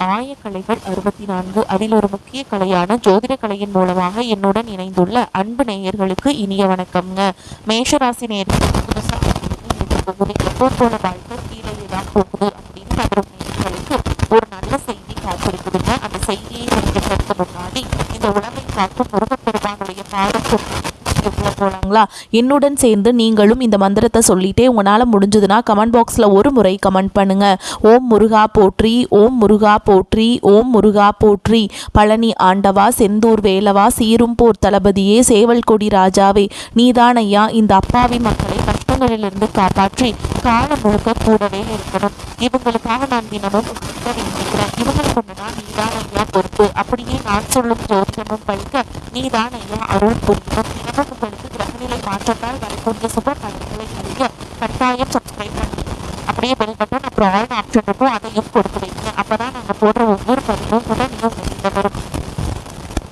ஆயக்கலைகள் 64 அதில் ஒரு முக்கிய கலையான ஜோதிட கலையின் மூலமாக என்னுடன் இணைந்துள்ள அன்பு நேயர்களுக்கு இனிய வணக்கம்ங்க. மேஷராசி நேயர்களுக்கு புதுசாக எப்போ போல வாழ்க்கை கீழே தான் போகுது அப்படின்னு நம்பும் நேயர்களுக்கு ஒரு நல்ல செய்தி காத்திருக்குதுங்க. அந்த செய்தியை தெரிஞ்சுக்கிறதுக்கு முன்னாடி இந்த உலகை காக்கும் முருகப்பெருமானுடைய பாடம் போலாங்களா? என்னுடன் சேர்ந்து நீங்களும் இந்த மந்திரத்தை சொல்லிட்டே உங்களால் முடிஞ்சதுன்னா கமெண்ட் பாக்ஸில் ஒரு முறை கமெண்ட் பண்ணுங்க. ஓம் முருகா போற்றி, ஓம் முருகா போற்றி, ஓம் முருகா போற்றி. பழனி ஆண்டவா, செந்தூர் வேலவா, சீரும் போர் தளபதியே, சேவல் கொடி ராஜாவே, நீதான் ஐயா இந்த அப்பாவி மக்களை கஷ்டங்களிலிருந்து காப்பாற்றி காலம் முழுக்க கூடவே இருக்கணும். இவங்களுக்காக நான் தினமும் வேண்டிக்கிறேன். இவங்களை கொண்டுனா நீதான் ஐயா பொறுப்பு. அப்படியே நான் சொல்லும் ஜோதிடமும் பழிக்க நீதான் ஐயா அருள் புரியணும். தினமும் உங்களுக்கு கிரகநிலை மாற்றத்தால் வரக்கூடிய சுப பலன்களை அறிய கட்டாயம் சப்ஸ்கிரைப் பண்ணி அப்படியே பெல் பட்டன் அப்புறம் ஆல் ஆப்ஷன் இருக்கும், அதையும் கொடுத்து வைங்க. அப்பதான் நாங்க போடுற ஒவ்வொரு பதிவும் உடனே வெளியில வரும்.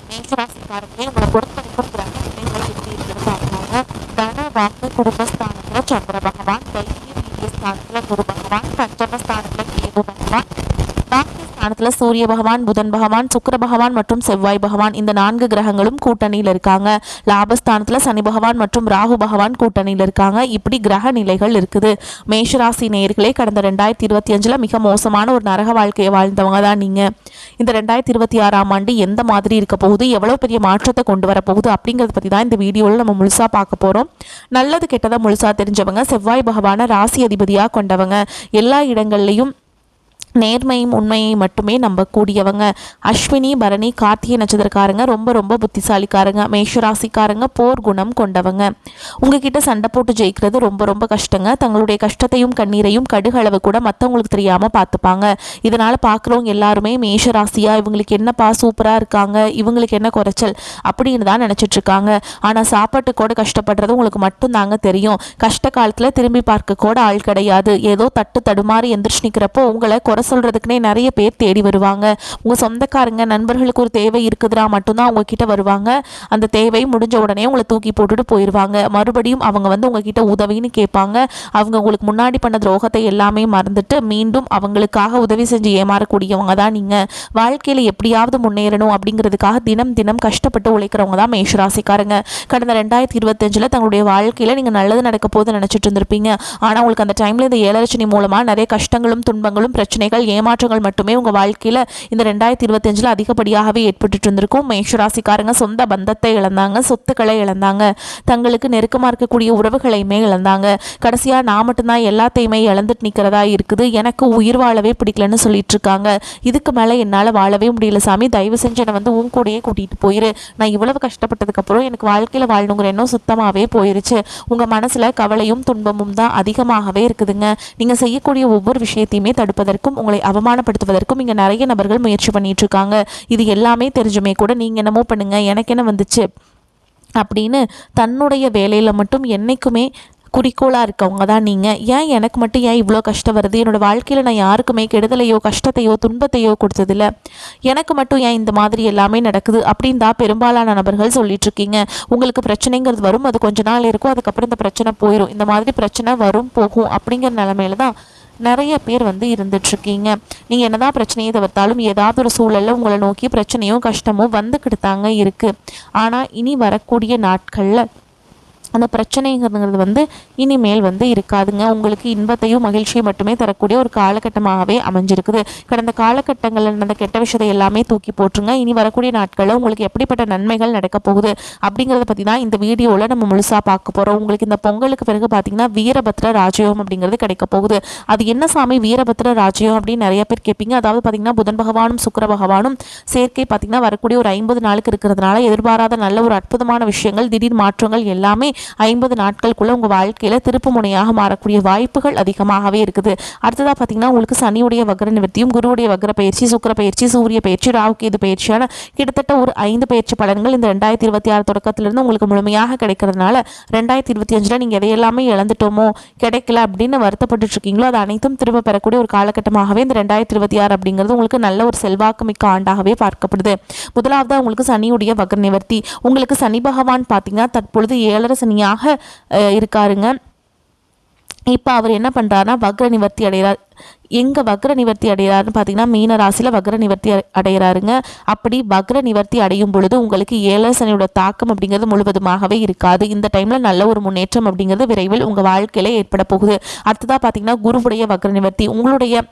மேஷராசிக்காரங்களே, உங்களை பொறுத்த வரைக்கும் கிரக நிலைகளை எப்படி இருக்கிறது பார்க்கலாங்க. தன வாக்கு குடும்பஸ்தானத்துல சந்திர பகவான், தைரிய வீரிய ஸ்தானத்துல குரு பகவான், பஞ்சமஸ்தானத்துல கேது பகவான், ஸ்தானத்துல சூரிய பகவான், புதன் பகவான், சுக்கிர பகவான் மற்றும் செவ்வாய் பகவான், இந்த 4 கிரகங்களும் கூட்டணியில் இருக்காங்க. லாபஸ்தானத்துல சனி பகவான் மற்றும் ராகு பகவான் கூட்டணியில் இருக்காங்க. இப்படி கிரக நிலைகள் இருக்குது. மேஷராசி நேயர்களே, கடந்த 2025 மிக மோசமான ஒரு நரக வாழ்க்கையை வாழ்ந்தவங்க தான் நீங்க. இந்த 2026ஆம் ஆண்டு எந்த மாதிரி இருக்க போகுது, எவ்வளவு பெரிய மாற்றத்தை கொண்டு வர போகுது அப்படிங்கறத பத்தி தான் இந்த வீடியோவில் நம்ம முழுசா பார்க்க போறோம். நல்லது கெட்டதை முழுசா தெரிஞ்சவங்க, செவ்வாய் பகவான ராசி அதிபதியா கொண்டவங்க, எல்லா இடங்கள்லையும் நேர்மையும் உண்மையை மட்டுமே நம்பக்கூடியவங்க. அஸ்வினி பரணி கார்த்திகை நட்சத்திரக்காரங்க ரொம்ப ரொம்ப புத்திசாலிக்காரங்க. மேஷராசிக்காரங்க போர் குணம் கொண்டவங்க. உங்ககிட்ட சண்டை போட்டு ஜெயிக்கிறது ரொம்ப ரொம்ப கஷ்டங்க. தங்களுடைய கஷ்டத்தையும் கண்ணீரையும் கடுகளவு கூட மற்றவங்களுக்கு தெரியாம பார்த்துப்பாங்க. இதனால பார்க்குறவங்க எல்லாருமே மேஷராசியா இவங்களுக்கு என்னப்பா சூப்பரா இருக்காங்க, இவங்களுக்கு என்ன குறைச்சல் அப்படின்னு தான் நினைச்சிட்டு இருக்காங்க. ஆனா சாப்பாட்டு கூட கஷ்டப்படுறது உங்களுக்கு மட்டும் தாங்க தெரியும். கஷ்ட காலத்துல திரும்பி பார்க்க கூட ஆள் கிடையாது. ஏதோ தட்டு தடுமாறி எந்திரிச்சு நிற்கிறப்போ உங்களை குறை சொல்றதுக்குனே நிறைய பேர் தேடி வருவாங்க. உங்க சொந்தக்காரங்க நண்பர்களுக்கு ஒரு தேவை இருக்குதுன்னா மட்டும்தான் உங்ககிட்ட வருவாங்க. அந்த தேவை முடிஞ்ச உடனே உங்களை தூக்கி போட்டுட்டு போயிடுவாங்க. மறுபடியும் அவங்க வந்து உங்ககிட்ட உதவின்னு கேட்பாங்க. அவங்க உங்களுக்கு முன்னாடி பண்ண துரோகத்தை எல்லாமே மறந்துட்டு மீண்டும் அவங்களுக்காக உதவி செஞ்சு ஏமாறக்கூடியவங்க தான் நீங்க. வாழ்க்கையில எப்படியாவது முன்னேறணும் அப்படிங்கிறதுக்காக தினம் தினம் கஷ்டப்பட்டு உழைக்கிறவங்க தான் மேஷராசிக்காரங்க. கடந்த 2025 தங்களுடைய வாழ்க்கையில நீங்க நல்லது நடக்க போது நினைச்சிட்டு இருந்திருப்பீங்க. ஆனா உங்களுக்கு அந்த டைம்ல இந்த 7 லட்சணி மூலமா நிறைய கஷ்டங்களும் துன்பங்களும் பிரச்சனைகள் ஏமாற்றங்கள் மட்டுமே உங்க வாழ்க்கையில இந்த 2025 அதிகப்படியாகவே ஏற்பட்டு இருந்திருக்கும். மேஷராசிக்காரங்க சொந்த பந்தத்தை இழந்தாங்க, சொத்துக்களை இழந்தாங்க, தங்களுக்கு நெருக்கமா இருக்கக்கூடிய உறவுகளையுமே இழந்தாங்க. கடைசியா நான் மட்டும்தான் எல்லாத்தையுமே இழந்துட்டு நிக்கிறதா இருக்குது, எனக்கு உயிர் வாழவே பிடிக்கலன்னு சொல்லிட்டு இருக்காங்க. இதுக்கு மேல என்னால வாழவே முடியல சாமி, தயவு செஞ்சு என்னை வந்து உன் கூடயே கூட்டிட்டு போயிரு. நான் இவ்வளவு கஷ்டப்பட்டதுக்கு அப்புறம் எனக்கு வாழ்க்கையில வாழணுங்கிற எண்ணம் சுத்தமாவே போயிருச்சு. உங்க மனசுல கவலையும் துன்பமும் தான் அதிகமாகவே இருக்குதுங்க. நீங்க செய்யக்கூடிய ஒவ்வொரு விஷயத்தையுமே தடுப்பதற்கும் உங்களை அவமானப்படுத்துவதற்கும் இங்க நிறைய நபர்கள் முயற்சி பண்ணிட்டு இருக்காங்க. இது எல்லாமே தெரிஞ்சுமே கூட நீங்க என்னமோ பண்ணுங்க எனக்கு என்ன வந்துச்சு அப்படின்னு தன்னுடைய வேலையில மட்டும் என்னைக்குமே குறிக்கோளாக இருக்கவங்க தான் நீங்கள். ஏன் எனக்கு மட்டும் ஏன் இவ்வளோ கஷ்டம் வருது, என்னோடய வாழ்க்கையில் நான் யாருக்குமே கெடுதலையோ கஷ்டத்தையோ துன்பத்தையோ கொடுத்ததில்ல, எனக்கு மட்டும் ஏன் இந்த மாதிரி எல்லாமே நடக்குது அப்படின்னு தான் பெரும்பாலான நபர்கள் சொல்லிட்டு இருக்கீங்க. உங்களுக்கு பிரச்சனைங்கிறது வரும், அது கொஞ்ச நாள் இருக்கும், அதுக்கப்புறம் இந்த பிரச்சனை போயிடும். இந்த மாதிரி பிரச்சனை வரும் போகும் அப்படிங்கிற நிலைமையில தான் நிறைய பேர் வந்து இருந்துட்டுருக்கீங்க. நீங்கள் என்னதான் பிரச்சனையை தவிர்த்தாலும் ஏதாவது ஒரு சூழலில் உங்களை நோக்கி பிரச்சனையும் கஷ்டமும் வந்துக்கிட்டு தாங்க இருக்குது. ஆனால் இனி வரக்கூடிய நாட்களில் அந்த பிரச்சனைங்கிறது வந்து இனிமேல் வந்து இருக்காதுங்க. உங்களுக்கு இன்பத்தையும் மகிழ்ச்சியை மட்டுமே தரக்கூடிய ஒரு காலகட்டமாகவே அமைஞ்சிருக்குது. கடந்த காலகட்டங்களில் நடந்த கெட்ட விஷயத்தை எல்லாமே தூக்கி போட்டுருங்க. இனி வரக்கூடிய நாட்களில் உங்களுக்கு எப்படிப்பட்ட நன்மைகள் நடக்க போகுது அப்படிங்கிறத பற்றி தான் இந்த வீடியோவில் நம்ம முழுசாக பார்க்க போகிறோம். உங்களுக்கு இந்த பொங்கலுக்கு பிறகு பார்த்தீங்கன்னா வீரபத்ர ராஜயோகம் அப்படிங்கிறது கிடைக்க போகுது. அது என்ன சாமி வீரபத்ர ராஜயோகம் அப்படின்னு நிறைய பேர் கேட்பீங்க. அதாவது பார்த்தீங்கன்னா புதன் பகவானும் சுக்கிர பகவானும் சேர்க்கை பார்த்தீங்கன்னா வரக்கூடிய ஒரு 50 நாளுக்கு இருக்கிறதுனால எதிர்பாராத நல்ல ஒரு அற்புதமான விஷயங்கள் திடீர் மாற்றங்கள் எல்லாமே 50 நாட்களுக்குள்ள உங்க வாழ்க்கையில திருப்பு முனையாக மாறக்கூடிய வாய்ப்புகள் அதிகமாகவே இருக்குது. அடுத்ததா பாத்தீங்கன்னா உங்களுக்கு சனியுடைய வக்ர நிவர்த்தியும் குருவுடைய வக்ர பயிற்சி சுக்கிர பயிற்சி சூரிய பயிற்சி ராகு கேது பயிற்சியான கிட்டத்தட்ட ஒரு 5 பயிற்சி பலன்கள் இந்த 2026 தொடக்கத்திலிருந்து உங்களுக்கு முழுமையாக கிடைக்கிறதுனால 2025 நீங்க எதையெல்லாமே இழந்துட்டோமோ கிடைக்கல அப்படின்னு வருத்தப்பட்டு இருக்கீங்களோ அது அனைத்தும் திரும்ப பெறக்கூடிய ஒரு காலகட்டமாகவே இந்த 2026 அப்படிங்கிறது உங்களுக்கு நல்ல ஒரு செல்வாக்கு மிக்க ஆண்டாகவே பார்க்கப்படுது. முதலாவது உங்களுக்கு சனியுடைய வக்ர நிவர்த்தி. உங்களுக்கு சனி பகவான் பாத்தீங்கன்னா தற்பொழுது 7 சனியாக இருக்காருங்க. இப்போ அவர் என்ன பண்ணுறாருனா வக்ர நிவர்த்தி அடைகிறார். எங்கே வக்ர நிவர்த்தி அடைகிறாருன்னு பார்த்தீங்கன்னா மீன ராசியில் வக்ர நிவர்த்தி அடைகிறாருங்க. அப்படி வக்ர நிவர்த்தி அடையும் பொழுது உங்களுக்கு 7 சனியோட தாக்கம் அப்படிங்கிறது முழுவதுமாகவே இருக்காது. இந்த டைமில் நல்ல ஒரு முன்னேற்றம் அப்படிங்கிறது விரைவில் உங்கள் வாழ்க்கையில் ஏற்பட போகுது. அடுத்ததாக பார்த்தீங்கன்னா குருவுடைய வக்ர நிவர்த்தி உங்களுடைய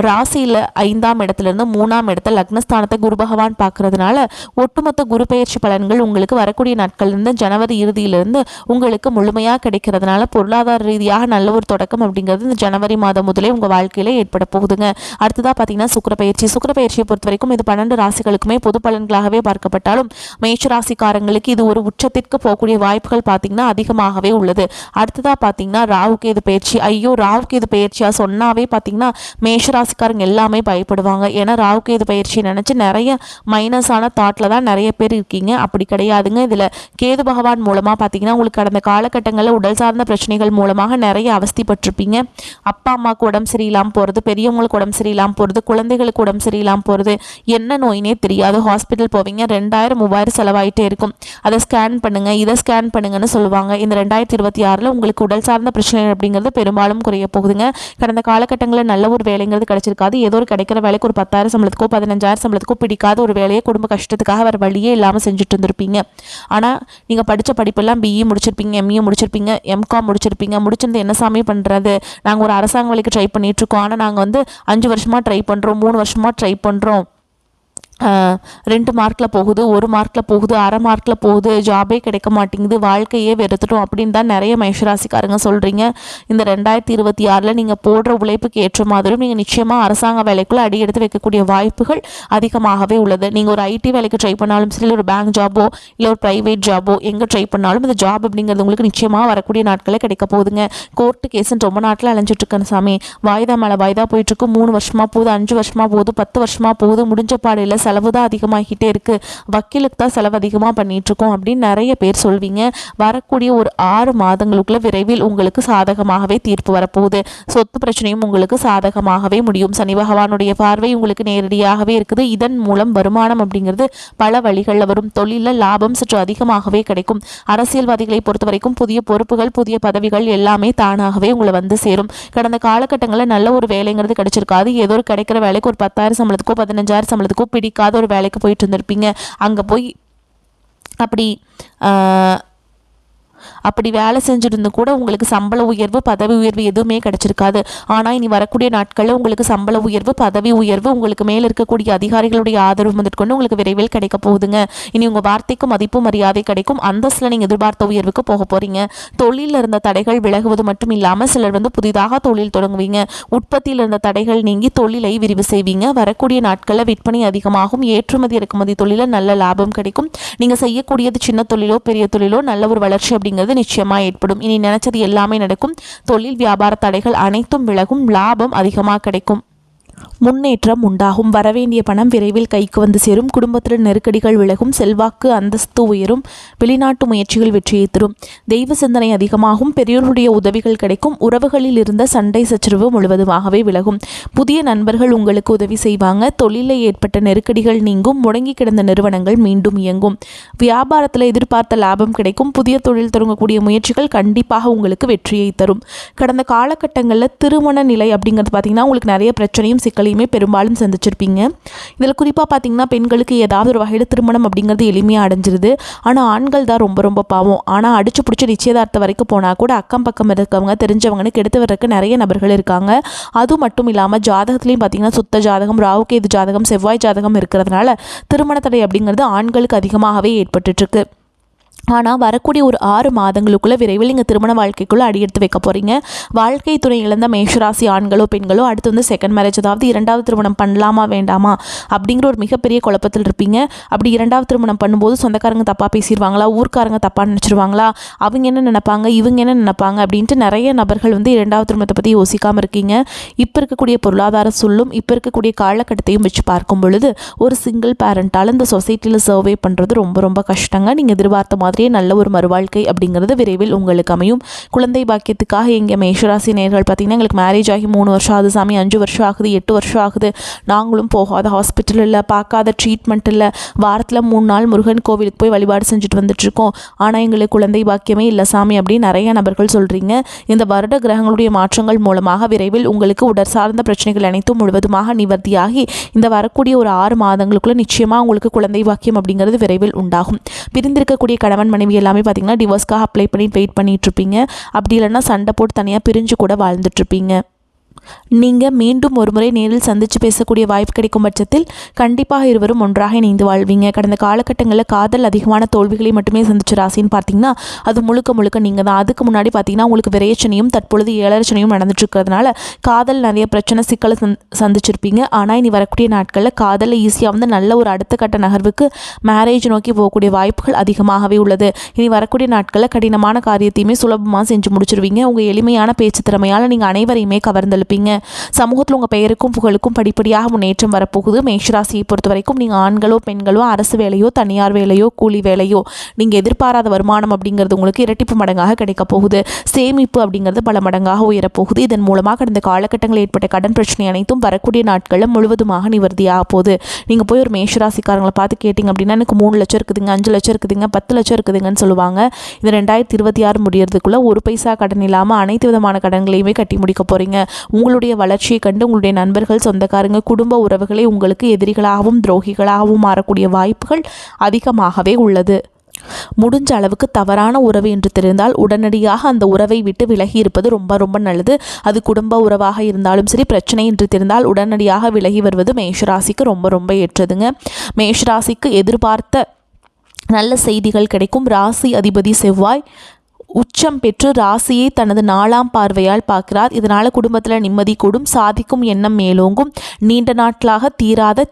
ராசியில் 5ஆம் இடத்துலேருந்து 3ஆம் இடத்துல லக்னஸ்தானத்தை குரு பகவான் பார்க்கறதுனால ஒட்டுமொத்த குரு பெயர்ச்சி பலன்கள் உங்களுக்கு வரக்கூடிய நாட்கள்லேருந்து ஜனவரி இறுதியிலிருந்து உங்களுக்கு முழுமையாக கிடைக்கிறதுனால பொருளாதார ரீதியாக நல்ல ஒரு தொடக்கம் அப்படிங்கிறது இந்த ஜனவரி மாதம் முதலே உங்கள் வாழ்க்கையில் ஏற்பட போகுதுங்க. அடுத்ததாக பார்த்தீங்கன்னா சுக்கிரப்பெயர்ச்சியை பொறுத்த வரைக்கும் இது 12 ராசிகளுக்குமே பொது பலன்களாகவே பார்க்கப்பட்டாலும் மேஷ ராசிக்காரங்களுக்கு இது ஒரு உச்சத்திற்கு போகக்கூடிய வாய்ப்புகள் பார்த்தீங்கன்னா அதிகமாகவே உள்ளது. அடுத்ததாக பார்த்தீங்கன்னா ராகுகேது பயிற்சி. ராகுகேது பயிற்சியாக சொன்னாவே பார்த்தீங்கன்னா மேஷ ராசிக்காரங்க எல்லாமே பயப்படுவாங்க. ஏன்னா ராகுகேது பயிற்சி நினச்சி நிறைய மைனஸான தாட்டில் தான் நிறைய பேர் இருக்கீங்க. அப்படி கிடையாதுங்க. இதில் கேது பகவான் மூலமாக பார்த்தீங்கன்னா உங்களுக்கு கடந்த காலகட்டங்களில் உடல் சார்ந்த பிரச்சனைகள் மூலமாக நிறைய அவஸ்திப்பட்டிருப்பீங்க. அப்பா அம்மாவுக்கு உடம்பு சரியில்லாமல் போகிறது, பெரியவங்களுக்கு உடம்பு சரியில்லாமல் போகிறது, குழந்தைகளுக்கு உடம்பு சரியில்லாமல் போகிறது, என்ன நோயினே தெரியாது. ஹாஸ்பிட்டல் போவீங்க, 2000-3000 செலவாயிட்டே இருக்கும். அதை ஸ்கேன் பண்ணுங்க, இதை ஸ்கேன் பண்ணுங்கன்னு சொல்லுவாங்க. இந்த 2026 உங்களுக்கு உடல் சார்ந்த பிரச்சனை அப்படிங்கிறது பெரும்பாலும் குறைய போகுதுங்க. கடந்த காலகட்டங்களில் நல்ல ஒரு வேலைங்கிறது கிடைச்சிருக்காது. ஏதோ ஒரு கிடைக்கிற வேலைக்கு ஒரு 10,000 சம்பளத்துக்கோ 15,000 சம்பளத்துக்கோ பிடிக்காத ஒரு வேலையை குடும்ப கஷ்டத்துக்காக வேறு வழியே இல்லாமல் செஞ்சுட்டு இருந்திருப்பீங்க. ஆனால் நீங்கள் படித்த படிப்பெல்லாம் BE முடிச்சிருப்பீங்க, ME முடிச்சிருப்பீங்க, MCOM முடிச்சிருப்பீங்க. முடிச்சிருந்து என்ன சாமி பண்ணுறது, நாங்கள் ஒரு அரசாங்க வேலைக்கு ட்ரை பண்ணிகிட்ருக்கோம், ஆனால் நாங்கள் 5 வருஷமாக ட்ரை பண்ணுறோம், 3 வருஷமாக ட்ரை பண்ணுறோம், 2 மார்க்கில் போகுது, 1 மார்க்கில் போகுது, அரை மார்க்கில் போகுது, ஜாபே கிடைக்க மாட்டேங்குது, வாழ்க்கையே வெறுத்துட்டோம் அப்படின்னு தான் நிறைய மேஷராசிக்காரங்க சொல்கிறீங்க. இந்த 2026 நீங்கள் போடுற உழைப்புக்கு ஏற்ற மாதிரியும் நீங்கள் நிச்சயமாக அரசாங்க வேலைக்குள்ளே அடி எடுத்து வைக்கக்கூடிய வாய்ப்புகள் அதிகமாகவே உள்ளது. நீங்கள் ஒரு IT வேலைக்கு ட்ரை பண்ணாலும் சரி, ஒரு பேங்க் ஜாபோ இல்லை ஒரு ப்ரைவேட் ஜாபோ எங்கே ட்ரை பண்ணாலும் இந்த ஜாப் அப்படிங்கிறது உங்களுக்கு நிச்சயமாக வரக்கூடிய நாட்களே கிடைக்க போகுதுங்க. கோர்ட்டு கேஸுன்னு ரொம்ப நாட்டில் அலைஞ்சிட்ருக்கேன் சாமி, வாய்தா மேலே வாய்தா போயிட்டுருக்கு, 3 வருஷமாக போகுது, 5 வருஷமாக போகுது, 10 வருஷமாக போகுது, முடிஞ்ச பாடையில் செலவு தான் அதிகமாகிட்டே இருக்குது, வக்கீலுக்கு தான் செலவு அதிகமாக பண்ணிகிட்ருக்கோம் அப்படின்னு நிறைய பேர் சொல்வீங்க. வரக்கூடிய ஒரு 6 மாதங்களுக்குள்ள விரைவில் உங்களுக்கு சாதகமாகவே தீர்ப்பு வரப்போகுது. சொத்து பிரச்சனையும் உங்களுக்கு சாதகமாகவே முடியும். சனி பகவானுடைய பார்வை உங்களுக்கு நேரடியாகவே இருக்குது. இதன் மூலம் வருமானம் அப்படிங்கிறது பல வழிகளில் வரும். தொழிலில் லாபம் சற்று அதிகமாகவே கிடைக்கும். அரசியல்வாதிகளை பொறுத்த வரைக்கும் புதிய பொறுப்புகள், புதிய பதவிகள் எல்லாமே தானாகவே உங்களை வந்து சேரும். கடந்த காலகட்டங்களில் நல்ல ஒரு வேலைங்கிறது கிடைச்சிருக்காது. ஏதோ ஒரு கிடைக்கிற வேலைக்கு ஒரு 10,000 சம்பளத்துக்கோ 15,000 சம்பளத்துக்கோ பிடிக்காத ஒரு வேலைக்கு போயிட்டு இருந்திருப்பீங்க. அங்கே போய் அப்படி வேலை செஞ்சுருந்து கூட உங்களுக்கு சம்பள உயர்வு, பதவி உயர்வு எதுவுமே கிடைச்சிருக்காது. ஆனால் இனி வரக்கூடிய நாட்களில் உங்களுக்கு சம்பள உயர்வு, பதவி உயர்வு, உங்களுக்கு மேலே இருக்கக்கூடிய அதிகாரிகளுடைய ஆதரவு முதற்கொண்டு உங்களுக்கு விரைவில் கிடைக்க போகுதுங்க. இனி உங்கள் வார்த்தைக்கு மதிப்பு மரியாதை கிடைக்கும். அந்தஸ்தில் நீங்கள் எதிர்பார்த்த உயர்வுக்கு போக போகிறீங்க. தொழிலில் இருந்த தடைகள் விலகுவது மட்டும் இல்லாமல் சிலர் புதிதாக தொழில் தொடங்குவீங்க. உற்பத்தியில் இருந்த தடைகள் நீங்கி தொழிலை விரிவு செய்வீங்க. வரக்கூடிய நாட்களில் விற்பனை அதிகமாகும். ஏற்றுமதி இறக்குமதி தொழிலில் நல்ல லாபம் கிடைக்கும். நீங்கள் செய்யக்கூடியது சின்ன தொழிலோ பெரிய தொழிலோ நல்ல ஒரு வளர்ச்சி அப்படிங்கிறது நிச்சயமா ஏற்படும். இனி நினைச்சது எல்லாமே நடக்கும். தொழில் வியாபார தடைகள் அனைத்தும் விலகும். லாபம் அதிகமாக கிடைக்கும். முன்னேற்றம் உண்டாகும். வரவேண்டிய பணம் விரைவில் கைக்கு வந்து சேரும். குடும்பத்தில் நெருக்கடிகள் விலகும். செல்வாக்கு அந்தஸ்து உயரும். வெளிநாட்டு முயற்சிகள் வெற்றியை தரும். தெய்வ சிந்தனை அதிகமாகும். பெரியோருடைய உதவிகள் கிடைக்கும். உறவுகளில் இருந்த சண்டை சச்சரவு முழுவதுமாகவே விலகும். புதிய நண்பர்கள் உங்களுக்கு உதவி செய்வாங்க. தொழிலில் ஏற்பட்ட நெருக்கடிகள் நீங்கும். முடங்கி கிடந்த நிறுவனங்கள் மீண்டும் இயங்கும். வியாபாரத்தில் எதிர்பார்த்த லாபம் கிடைக்கும். புதிய தொழில் தொடங்கக்கூடிய முயற்சிகள் கண்டிப்பாக உங்களுக்கு வெற்றியை தரும். கடந்த காலகட்டங்களில் திருமண நிலை அப்படிங்கிறது பார்த்தீங்கன்னா உங்களுக்கு நிறைய பிரச்சனையும் சிக்கலையுமே பெரும்பாலும் சந்திச்சிருப்பீங்க. இதில் குறிப்பாக பார்த்தீங்கன்னா பெண்களுக்கு ஏதாவது ஒரு வகையில் திருமணம் அப்படிங்கிறது எளிமையாக அடைஞ்சிருது. ஆனால் ஆண்கள் தான் ரொம்ப ரொம்ப பாவம். ஆனால் அடிச்சு பிடிச்சி நிச்சயதார்த்தம் வரைக்கும் போனால் கூட அக்கம் பக்கம் இருக்கவங்க தெரிஞ்சவங்கன்னு கெடுத்து வர்றதுக்கு நிறைய நபர்கள் இருக்காங்க. அது மட்டும் இல்லாமல் ஜாதகத்துலேயும் பார்த்தீங்கன்னா சுத்த ஜாதகம், ராகுகேது ஜாதகம், செவ்வாய் ஜாதகம் இருக்கிறதுனால திருமண தடை அப்படிங்கிறது ஆண்களுக்கு அதிகமாகவே ஏற்பட்டுருக்கு. ஆனால் வரக்கூடிய ஒரு 6 மாதங்களுக்குள்ளே விரைவில் நீங்கள் திருமண வாழ்க்கைக்குள்ளே அடியெடுத்து வைக்க போகிறீங்க. வாழ்க்கை துணை இழந்த மேஷராசி ஆண்களோ பெண்களோ அடுத்து செகண்ட் மேரேஜ், அதாவது 2வது திருமணம் பண்ணலாமா வேண்டாமா அப்படிங்கிற ஒரு மிகப்பெரிய குழப்பத்தில் இருப்பீங்க. அப்படி 2வது திருமணம் பண்ணும்போது சொந்தக்காரங்க தப்பாக பேசிடுவாங்களா, ஊர்க்காரங்க தப்பாக நினச்சிருவாங்களா, அவங்க என்ன நினைப்பாங்க, இவங்க என்ன நினைப்பாங்க அப்படின்ட்டு நிறைய நபர்கள் 2வது திருமணத்தை பற்றி யோசிக்காமல் இருக்கீங்க. இப்போ இருக்கக்கூடிய பொருளாதார சூழலும் இப்போ இருக்கக்கூடிய காலகட்டத்தையும் வச்சு பார்க்கும் பொழுது ஒரு சிங்கிள் பேரண்டால் இந்த சொசைட்டியில் சர்வே பண்ணுறது ரொம்ப ரொம்ப கஷ்டங்க. நீங்கள் எதிர்பார்த்த மாதிரி மாதிரியே நல்ல ஒரு மறுவாழ்க்கை அப்படிங்கிறது விரைவில் உங்களுக்கு அமையும். குழந்தை பாக்கியத்துக்காக எங்கள் மேஷராசி நேயர்கள் பார்த்திங்கன்னா எங்களுக்கு மேரேஜ் ஆகி 3 வருஷம் ஆகுது சாமி, 5 வருஷம் ஆகுது, 8 வருஷம் ஆகுது, நாங்களும் போகாத ஹாஸ்பிட்டல் இல்லை, பார்க்காத ட்ரீட்மெண்ட் இல்லை, வாரத்தில் 3 நாள் முருகன் கோவிலுக்கு போய் வழிபாடு செஞ்சுட்டு வந்துட்டுருக்கோம், ஆனால் எங்களுக்கு குழந்தை பாக்கியமே இல்லை சாமி அப்படின்னு நிறைய நபர்கள் சொல்கிறீங்க. இந்த வருட கிரகங்களுடைய மாற்றங்கள் மூலமாக விரைவில் உங்களுக்கு உடற் சார்ந்த பிரச்சனைகள் அனைத்தும் முழுவதுமாக நிவர்த்தியாகி இந்த வரக்கூடிய ஒரு 6 மாதங்களுக்குள்ள நிச்சயமாக உங்களுக்கு குழந்தை பாக்கியம் அப்படிங்கிறது விரைவில் உண்டாகும். பிரிந்திருக்கக்கூடிய கணவன் மனைவி எல்லாமே பார்த்திங்கன்னா டிவோர்ஸ்க்காக அப்ளை பண்ணி வெயிட் பண்ணிட்டு இருப்பீங்க. அப்படி இல்லைன்னா சண்டை போட்டு தனியாக பிரிஞ்சு கூட வாழ்ந்துட்டுருப்பீங்க. நீங்கள் மீண்டும் ஒரு முறை நேரில் சந்தித்து பேசக்கூடிய வாய்ப்பு கிடைக்கும் பட்சத்தில் கண்டிப்பாக இருவரும் ஒன்றாக இணைந்து வாழ்வீங்க. கடந்த காலகட்டங்களில் காதல் அதிகமான தோல்விகளை மட்டுமே சந்திச்ச ராசின்னு பார்த்தீங்கன்னா அது முழுக்க முழுக்க நீங்கள் தான். அதுக்கு முன்னாடி பார்த்தீங்கன்னா உங்களுக்கு விரையச்சனையும் தற்பொழுது ஏழரச்சனையும் நடந்துட்டு இருக்கிறதுனால காதல் நிறைய பிரச்சனை சிக்கலை சந்திச்சிருப்பீங்க. ஆனால் இனி வரக்கூடிய நாட்களில் காதலில் ஈஸியாக வந்து நல்ல ஒரு அடுத்த கட்ட நகர்வுக்கு மேரேஜ் நோக்கி போகக்கூடிய வாய்ப்புகள் அதிகமாகவே உள்ளது. இனி வரக்கூடிய நாட்களில் கடினமான காரியத்தையுமே சுலபமாக செஞ்சு முடிச்சிருவீங்க. உங்கள் எளிமையான பேச்சு திறமையால் நீங்கள் அனைவரையுமே கவர்ந்தெழுப்பீங்க. சமூகத்தில் உங்கள் பெயருக்கும் புகழுக்கும் படிப்படியாக முன்னேற்றம் வரப்போகுது. மேஷராசியை பொறுத்த வரைக்கும் நீங்கள் ஆண்களோ பெண்களோ அரசு வேலையோ தனியார் வேலையோ கூலி வேலையோ நீங்கள் எதிர்பாராத வருமானம் அப்படிங்கிறது உங்களுக்கு இரட்டிப்பு மடங்காக கிடைக்க போகுது. சேமிப்பு அப்படிங்கிறது பல மடங்காக உயரப்போகுது. இதன் மூலமாக கடந்த காலகட்டங்களில் ஏற்பட்ட கடன் பிரச்சனை அனைத்தும் வரக்கூடிய நாட்களில் முழுவதுமாக நிவர்த்தியாக போகுது. நீங்கள் போய் ஒரு மேஷராசிக்காரங்களை பார்த்து கேட்டிங்க அப்படின்னா எனக்கு 3 லட்சம் இருக்குதுங்க, 5 லட்சம் இருக்குதுங்க, 10 லட்சம் இருக்குதுங்கன்னு சொல்லுவாங்க. இது 2026 முடியறதுக்குள்ள ஒரு பைசா கடன் இல்லாமல் அனைத்து விதமான கடன்களையுமே கட்டி முடிக்க போகிறீங்க. உங்களுடைய வளர்ச்சியை கண்டு உங்களுடைய நண்பர்கள் சொந்தக்காரங்க குடும்ப உறவுகளை உங்களுக்கு எதிரிகளாகவும் துரோகிகளாகவும் மாறக்கூடிய வாய்ப்புகள் அதிகமாகவே உள்ளது. முடிஞ்ச அளவுக்கு தவறான உறவு என்று தெரிந்தால் உடனடியாக அந்த உறவை விட்டு விலகி இருப்பது ரொம்ப ரொம்ப நல்லது. அது குடும்ப உறவாக இருந்தாலும் சரி, பிரச்சனை என்று தெரிந்தால் உடனடியாக விலகி வருவது மேஷராசிக்கு ரொம்ப ரொம்ப ஏற்றதுங்க. மேஷராசிக்கு எதிர்பார்த்த நல்ல செய்திகள் கிடைக்கும். ராசி அதிபதி செவ்வாய் உச்சம் பெற்று ராசியை தனது 4ஆம் பார்வையால் பார்க்கிறார். இதனால் குடும்பத்தில் நிம்மதி கூடும், சாதிக்கும் எண்ணம் மேலோங்கும், நீண்ட நாட்களாக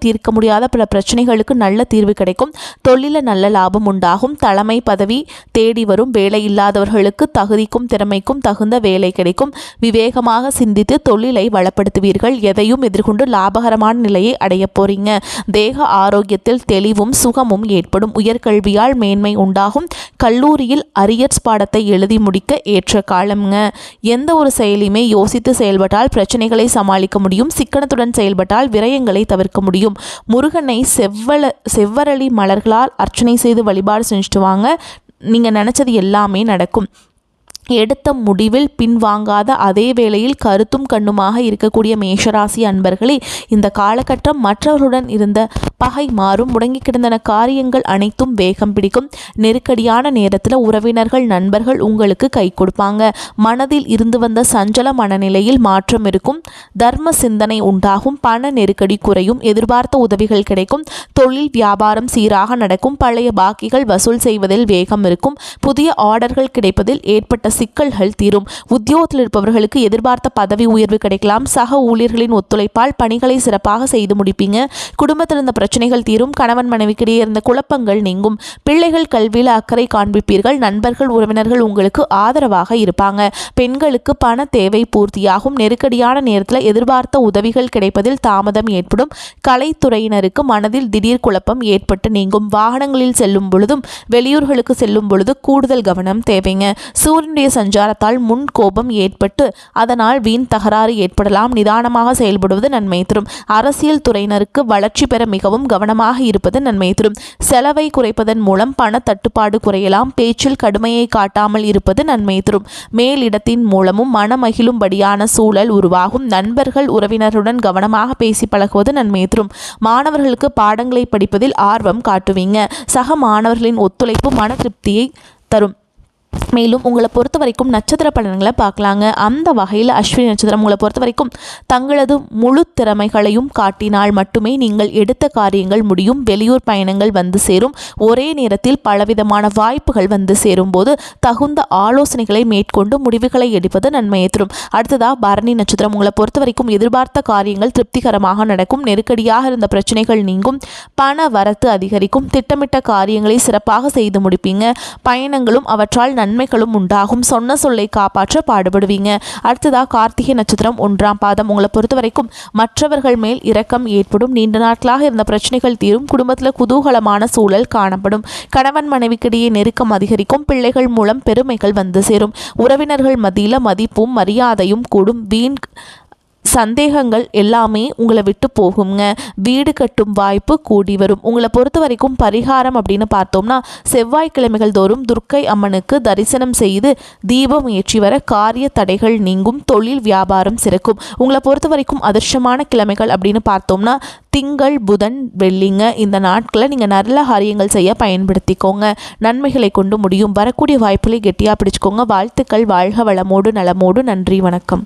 தீர்க்க முடியாத பல பிரச்சனைகளுக்கு நல்ல தீர்வு கிடைக்கும், தொழிலில் நல்ல லாபம் உண்டாகும், தலைமை பதவி தேடி வரும், வேலை இல்லாதவர்களுக்கு தகுதிக்கும் திறமைக்கும் தகுந்த வேலை கிடைக்கும், விவேகமாக சிந்தித்து தொழிலை வளப்படுத்துவீர்கள், எதையும் எதிர்கொண்டு லாபகரமான நிலையை அடைய போறீங்க, தேக ஆரோக்கியத்தில் தெளிவும் சுகமும் ஏற்படும், உயர்கல்வியால் மேன்மை உண்டாகும், கல்லூரியில் அரியர்ஸ் பாடத்தை எழுதி முடிக்க ஏற்ற காலம்ங்க. எந்த ஒரு செயலையுமே யோசித்து செயல்பட்டால் பிரச்சனைகளை சமாளிக்க முடியும். சிக்கனத்துடன் செயல்பட்டால் விரயங்களை தவிர்க்க முடியும். முருகனை செவ்வரளி மலர்களால் அர்ச்சனை செய்து வழிபாடு செஞ்சுட்டு வாங்க. நீங்கள் நினச்சது எல்லாமே நடக்கும். எடுத்த முடிவில் பின்வாங்காத அதே வேளையில் கருத்தும் கண்ணுமாக இருக்கக்கூடிய மேஷராசி அன்பர்களே, இந்த காலகட்டம் மற்றவர்களுடன் இருந்த பகை மாறும். முடங்கி கிடந்தன காரியங்கள் அனைத்தும் வேகம் பிடிக்கும். நெருக்கடியான நேரத்தில் உறவினர்கள் நண்பர்கள் உங்களுக்கு கை கொடுப்பாங்க. மனதில் இருந்து வந்த சஞ்சல மனநிலையில் மாற்றம் இருக்கும். தர்ம சிந்தனை உண்டாகும். பண நெருக்கடி குறையும். எதிர்பார்த்த உதவிகள் கிடைக்கும். தொழில் வியாபாரம் சீராக நடக்கும். பழைய பாக்கிகள் வசூல் செய்வதில் வேகம் இருக்கும். புதிய ஆர்டர்கள் கிடைப்பதில் ஏற்பட்ட சிக்கல்கள் தீரும். உத்தியோகத்தில் இருப்பவர்களுக்கு எதிர்பார்த்த பதவி உயர்வு கிடைக்கலாம். சக ஊழியர்களின் ஒத்துழைப்பால் பணிகளை சிறப்பாக செய்து முடிப்பீங்க. குடும்பத்தில் இருந்த பிரச்சனைகள் தீரும். கணவன் மனைவிக்கிடையே இருந்த குழப்பங்கள் நீங்கும். பிள்ளைகள் கல்வியில் அக்கறை காண்பிப்பீர்கள். நண்பர்கள் உறவினர்கள் உங்களுக்கு ஆதரவாக இருப்பாங்க. பெண்களுக்கு பண தேவை பூர்த்தியாகும். நெருக்கடியான நேரத்தில் எதிர்பார்த்த உதவிகள் கிடைப்பதில் தாமதம் ஏற்படும். கலைத்துறையினருக்கு மனதில் திடீர் குழப்பம் ஏற்பட்டு நீங்கும். வாகனங்களில் செல்லும் பொழுதும் வெளியூர்களுக்கு செல்லும் பொழுது கூடுதல் கவனம் தேவைங்க. சூரியனுடைய சஞ்சாரத்தால் முன் கோபம் ஏற்பட்டு அதனால் வீண் தகராறு ஏற்படலாம். நிதானமாக செயல்படுவது நன்மை தரும். அரசியல் துறையினருக்கு வளர்ச்சி பெற மிகவும் கவனமாக இருப்பது நன்மை தரும். செலவை குறைப்பதன் மூலம் பண தட்டுப்பாடு குறையலாம். பேச்சில் கடுமையை காட்டாமல் இருப்பது நன்மை தரும். மேலிடத்தின் மூலமும் மனமகிழும்படியான சூழல் உருவாகும். நண்பர்கள் உறவினருடன் கவனமாக பேசி பழகுவது நன்மை தரும். மாணவர்களுக்கு பாடங்களை படிப்பதில் ஆர்வம் காட்டுவீங்க. சக மாணவர்களின் ஒத்துழைப்பு மன திருப்தியை தரும். மேலும் உங்களை பொறுத்த வரைக்கும் நட்சத்திர பலன்களை பார்க்கலாங்க. அந்த வகையில் அஸ்வினி நட்சத்திரம் உங்களை பொறுத்த வரைக்கும் தங்களது முழு திறமைகளையும் காட்டினால் மட்டுமே நீங்கள் எடுத்த காரியங்கள் முடியும். வெளியூர் பயணங்கள் வந்து சேரும். ஒரே நேரத்தில் பலவிதமான வாய்ப்புகள் வந்து சேரும் போது தகுந்த ஆலோசனைகளை மேற்கொண்டு முடிவுகளை எடுப்பது நன்மையை தரும். அடுத்ததாக பரணி நட்சத்திரம் உங்களை பொறுத்த வரைக்கும் எதிர்பார்த்த காரியங்கள் திருப்திகரமாக நடக்கும். நெருக்கடியாக இருந்த பிரச்சனைகள் நீங்கும். பண வரத்து அதிகரிக்கும். திட்டமிட்ட காரியங்களை சிறப்பாக செய்து முடிப்பீங்க. பயணங்களும் அவற்றால் நன்மை நன்மைகளும் உண்டாகும். சொன்ன சொல்லை காப்பாற்ற பாடுபடுவீங்க. அடுத்ததாக கார்த்திகை நட்சத்திரம் 1ஆம் பாதம். உங்களை பொறுத்த வரைக்கும் மற்றவர்கள் மேல் இரக்கம் ஏற்படும். நீண்ட நாட்களாக இருந்த பிரச்சனைகள் தீரும். குடும்பத்தில் குதூகலமான சூழல் காணப்படும். கணவன் மனைவிக்கிடையே நெருக்கம் அதிகரிக்கும். பிள்ளைகள் மூலம் பெருமைகள் வந்து சேரும். உறவினர்கள் மத்தியில் மதிப்பும் மரியாதையும் கூடும். வீண் சந்தேகங்கள் எல்லாமே உங்களை விட்டு போகுங்க. வீடு கட்டும் வாய்ப்பு கூடி வரும். உங்களை பொறுத்த வரைக்கும் பரிகாரம் அப்படின்னு பார்த்தோம்னா, செவ்வாய்க்கிழமைகள் தோறும் துர்க்கை அம்மனுக்கு தரிசனம் செய்து தீபம் ஏற்றி வர காரிய தடைகள் நீங்கும். தொழில் வியாபாரம் சிறக்கும். உங்களை பொறுத்த வரைக்கும் அதிர்ஷ்டமான கிழமைகள் அப்படின்னு பார்த்தோம்னா, திங்கள் புதன் வெள்ளிங்க. இந்த நாட்களை நீங்கள் நல்ல காரியங்கள் செய்ய பயன்படுத்திக்கோங்க. நன்மைகளை கொண்டு முடியும். வரக்கூடிய வாய்ப்புகளை கெட்டியாக பிடிச்சிக்கோங்க. வாழ்த்துக்கள். வாழ்க வளமோடு நலமோடு. நன்றி, வணக்கம்.